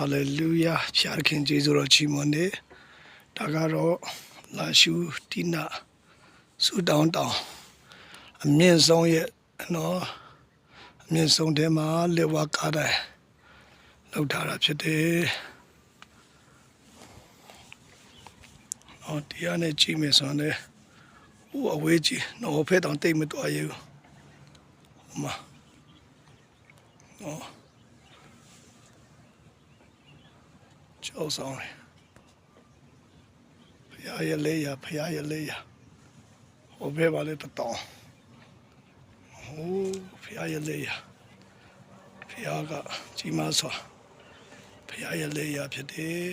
Hallelujah ဖခင်ကျေးဇူးတော်ချီးမွမ်းတယ်ဒါကတော့လာရှုတိနာဆူတောင်းတောင်းအမြင့်ဆုံးရဲ့နော်အမြင့်ဆုံးထဲမှာလေဝါကားတယ်လောက်ထားတာဖြစ်တယ်တရားနဲ့ကြည့်မယ်ဆိုရင်ဟိုအဝေးကြီးနော်ဖက်တောင်တိတ်မတော်ရဘူးဟိုမှာနော်ကျောက်ဆောင်တယ်ဖရားရဲ့လေးရဖရားရဲ့လေးရဟိုဘက်ပါလေတောင်းဟိုဖရားရဲ့လေးရဖရားကကြီးမားစွာဖရားရဲ့လေးရဖြစ်တယ်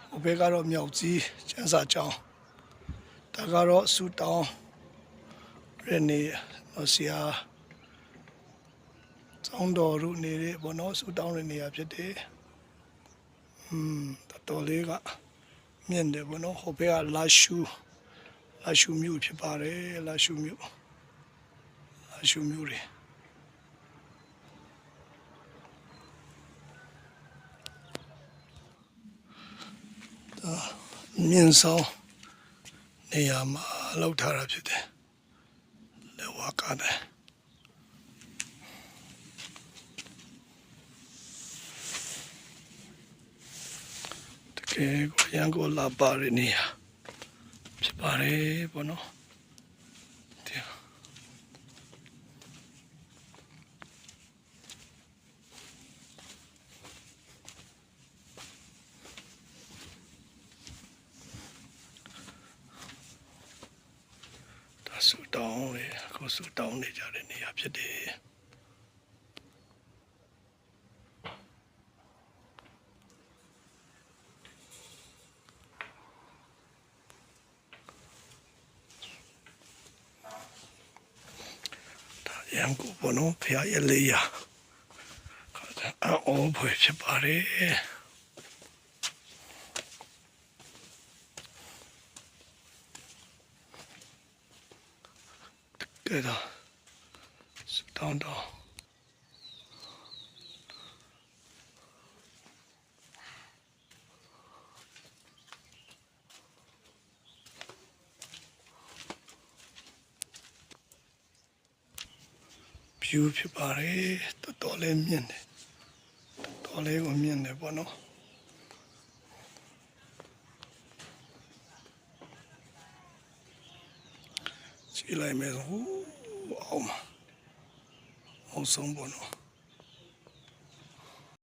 ဟိုဘက်ကတော့မြောက်ကြီးကျန်းစာကျောင်းဒါကတော့ဆူတောင်းရနေဆရာကျောင်းတော်ရုနေတဲ့ဘောနော်ဆူတောင်းရနေရဖြစ်တယ်တော်လေးကမြင့်တယ်ဘောနော်ဟိုဘက်ကလာရှုမြို့ဖြစ်ပါတယ်လာရှုမြို့တွေမြင့်ဆောင်နေရာမှာလောက်ထားတာဖြစ်တယ်လေဝါကားတယ်တကယ်ကိုရန်ကိုလာပါရနေရဖြစ်ပါတယ်ဘောနော်ဆူတောင်းလေကိုဆူတောင်းနေကြတဲ့နေရာဖြစ်တယ်ဒါရန်ကိုဘောနော်ဖျားရလေးရအော်ဖွယ်ဖြစ်ပါတယ်对的，是当当。view ဖြစ်ပါတယ်တော်လေးမြင့်တယ်တော်လေးကိုမြင့်တယ်ပေါ့နော်ကြည့်လိုက်မယ်ဟိုအောင်ဆုံးပေါ့နော်